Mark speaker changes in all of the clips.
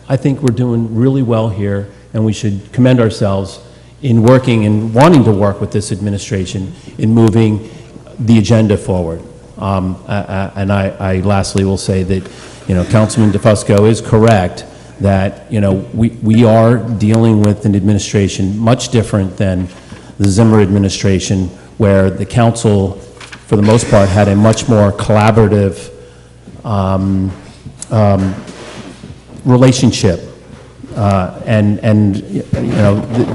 Speaker 1: I think we're doing really well here, and we should commend ourselves in working and wanting to work with this administration in moving the agenda forward. And I lastly will say that, Councilman DeFusco is correct that, we are dealing with an administration much different than the Zimmer administration, where the council, for the most part, had a much more collaborative relationship.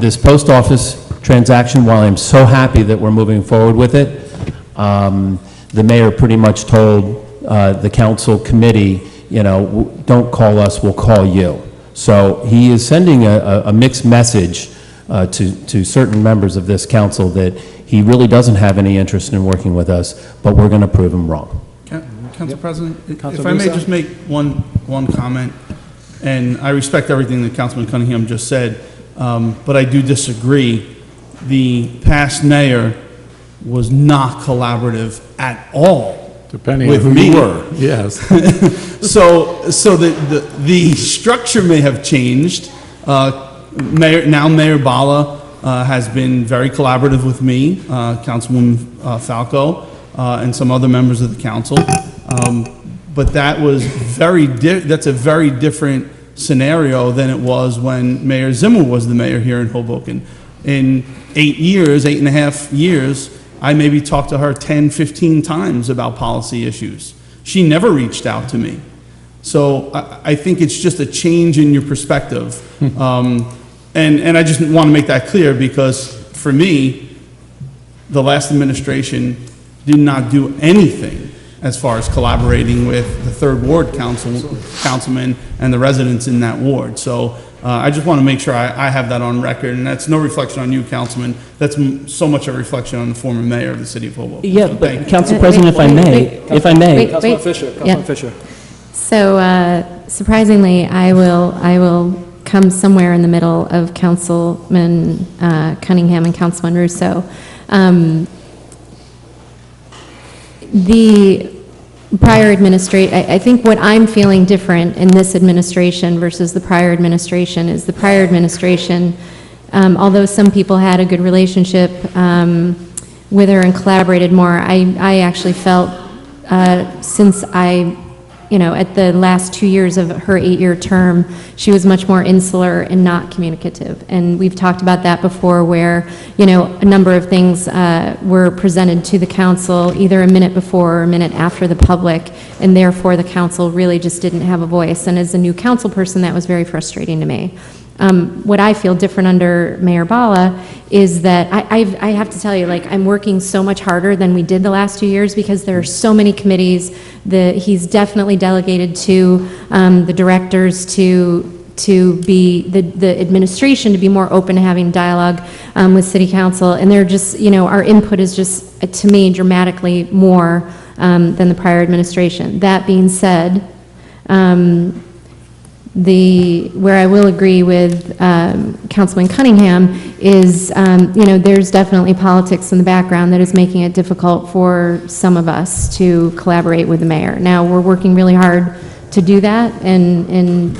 Speaker 1: This post office transaction, while I'm so happy that we're moving forward with it, the mayor pretty much told the council committee, don't call us, we'll call you. So he is sending a mixed message to certain members of this council that he really doesn't have any interest in working with us, but we're going to prove him wrong.
Speaker 2: Council President, if I may just make one comment, and I respect everything that Councilman Cunningham just said, but I do disagree. The past mayor was not collaborative at all.
Speaker 3: Depending
Speaker 2: with
Speaker 3: on who
Speaker 2: me.
Speaker 3: you were, yes.
Speaker 2: So the structure may have changed. Mayor Bala has been very collaborative with me, Councilwoman Falco, and some other members of the council. But that's a very different scenario than it was when Mayor Zimmer was the mayor here in Hoboken. In 8.5 years, I maybe talked to her 10, 15 times about policy issues. She never reached out to me. So I think it's just a change in your perspective. And I just want to make that clear, because for me, the last administration did not do anything as far as collaborating with the Third Ward councilman and the residents in that ward. So I just want to make sure I have that on record, and that's no reflection on you, Councilman. That's so much a reflection on the former mayor of the city of Hoboken.
Speaker 1: Yeah,
Speaker 2: so
Speaker 1: but Council President, if I may.
Speaker 4: Councilman Fisher. Councilman Fisher.
Speaker 5: So surprisingly, I will come somewhere in the middle of Councilman Cunningham and Councilman Russo. The prior administration, I think what I'm feeling different in this administration versus the prior administration is the prior administration, although some people had a good relationship with her and collaborated more, I actually felt since at the last 2 years of her 8-year term, she was much more insular and not communicative. And we've talked about that before, where, a number of things were presented to the council either a minute before or a minute after the public, and therefore the council really just didn't have a voice. And as a new council person, that was very frustrating to me. What I feel different under Mayor Bala is that I have to tell you, I'm working so much harder than we did the last 2 years, because there are so many committees that he's definitely delegated to the directors to be the administration to be more open to having dialogue with City Council, and they're just our input is just to me dramatically more than the prior administration. That being said, where I will agree with Councilman Cunningham is, there's definitely politics in the background that is making it difficult for some of us to collaborate with the mayor. Now, we're working really hard to do that, and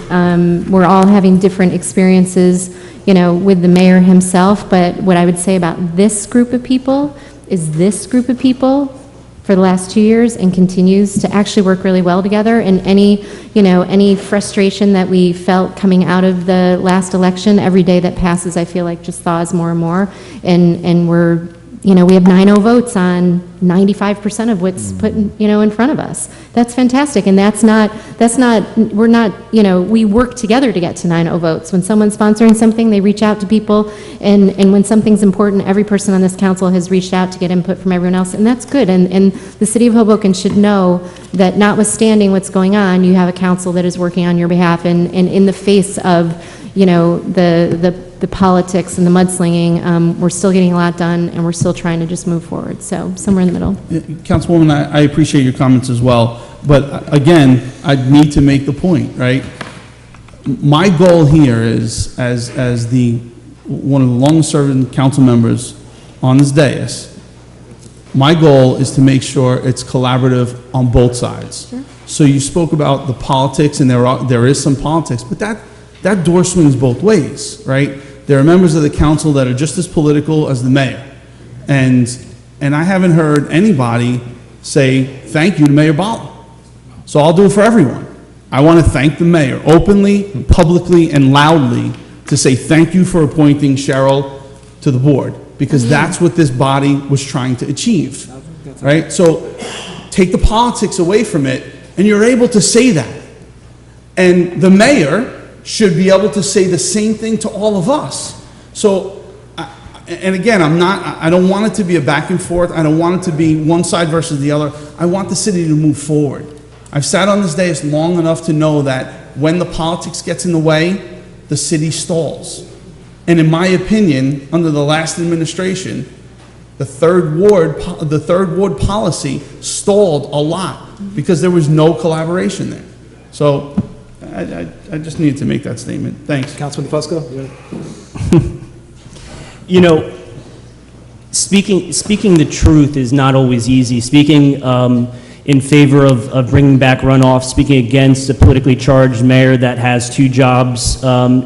Speaker 5: we're all having different experiences, with the mayor himself, but what I would say about this group of people is this group of people for the last 2 years and continues to actually work really well together, and any frustration that we felt coming out of the last election, every day that passes I feel like just thaws more and more, and we're we have 9-0 votes on 95% of what's put in front of us. That's fantastic, and we're not, we work together to get to 9-0 votes. When someone's sponsoring something, they reach out to people, and when something's important, every person on this council has reached out to get input from everyone else, and that's good, and the city of Hoboken should know that notwithstanding what's going on, you have a council that is working on your behalf, and in the face of the politics and the mudslinging, we're still getting a lot done, and we're still trying to just move forward. So somewhere in the middle.
Speaker 2: Councilwoman, I appreciate your comments as well, but again, I need to make the point, right? My goal here is, as one of the longest-serving council members on this dais, my goal is to make sure it's collaborative on both sides. Sure. So you spoke about the politics, and there is some politics, but that door swings both ways, right? There are members of the council that are just as political as the mayor. And I haven't heard anybody say thank you to Mayor Bala. So I'll do it for everyone. I want to thank the mayor openly, publicly, and loudly to say thank you for appointing Cheryl to the board, because that's what this body was trying to achieve, right? So take the politics away from it, and you're able to say that. And the mayor should be able to say the same thing to all of us. So, and again, I don't want it to be a back and forth. I don't want it to be one side versus the other. I want the city to move forward. I've sat on this dais long enough to know that when the politics gets in the way, the city stalls. And in my opinion, under the last administration, the third ward policy stalled a lot because there was no collaboration there. So I just needed to make that statement. Thanks.
Speaker 3: Councilman Fusco?
Speaker 4: You know, speaking the truth is not always easy. Speaking in favor of bringing back runoff, speaking against a politically charged mayor that has 2 jobs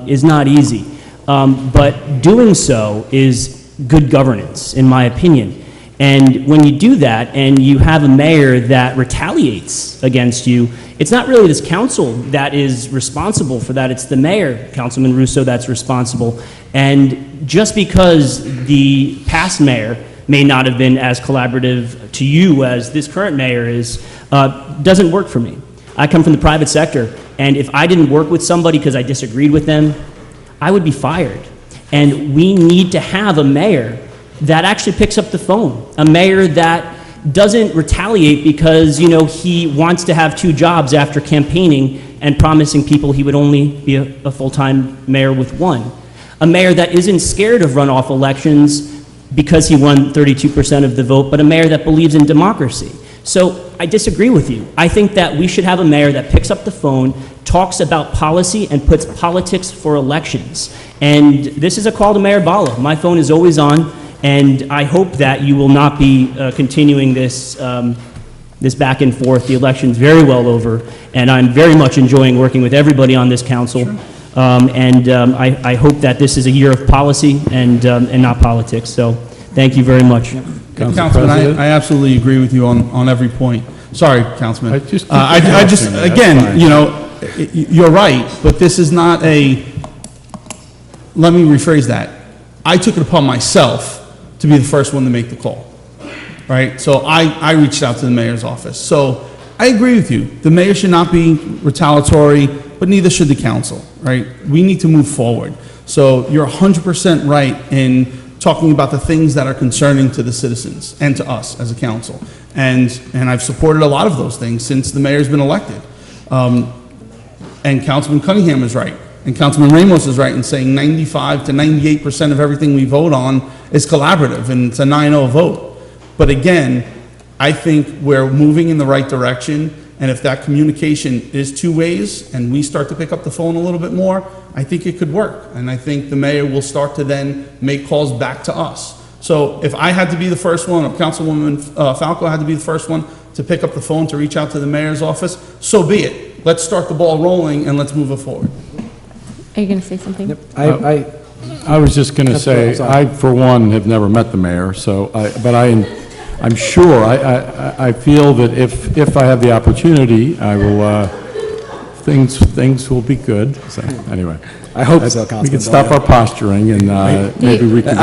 Speaker 4: is not easy. But doing so is good governance, in my opinion. And when you do that and you have a mayor that retaliates against you, it's not really this council that is responsible for that. It's the mayor, Councilman Russo, that's responsible. And just because the past mayor may not have been as collaborative to you as this current mayor is, doesn't work for me. I come from the private sector, and if I didn't work with somebody because I disagreed with them, I would be fired. And we need to have a mayor that actually picks up the phone, a mayor that doesn't retaliate because, you know, he wants to have 2 jobs after campaigning and promising people he would only be a full-time mayor with 1. A mayor that isn't scared of runoff elections because he won 32% of the vote, but a mayor that believes in democracy. So I disagree with you. I think that we should have a mayor that picks up the phone, talks about policy, and puts politics for elections. And this is a call to Mayor Bala. My phone is always on, and I hope that you will not be continuing this, this back and forth. The election's very well over, and I'm very much enjoying working with everybody on this council. Sure. I hope that this is a year of policy and not politics. So thank you very much.
Speaker 2: Councilman, I absolutely agree with you on every point. Sorry, Councilman. I just again, you know, you're right, but this is not a, let me rephrase that. I took it upon myself to be the first one to make the call, right? So I reached out to the mayor's office. So I agree with you. The mayor should not be retaliatory, but neither should the council, right? We need to move forward. So you're 100% right in talking about the things that are concerning to the citizens and to us as a council. And I've supported a lot of those things since the mayor's been elected. And Councilman Cunningham is right. And Councilman Ramos is right in saying 95 to 98% of everything we vote on is collaborative, and it's a 9-0 vote. But again, I think we're moving in the right direction, and if that communication is 2 ways and we start to pick up the phone a little bit more, I think it could work. And I think the mayor will start to then make calls back to us. So if I had to be the first one, or Councilwoman Falco had to be the first one to pick up the phone to reach out to the mayor's office, so be it. Let's start the ball rolling and let's move it forward.
Speaker 5: Are you going to say something?
Speaker 3: Yep.
Speaker 6: I was just going to say, I, for one, have never met the mayor, so, but I'm sure, I feel that if I have the opportunity, I will, things will be good. So, anyway.
Speaker 3: I hope so, Councilman.
Speaker 6: We can stop our posturing and maybe we can.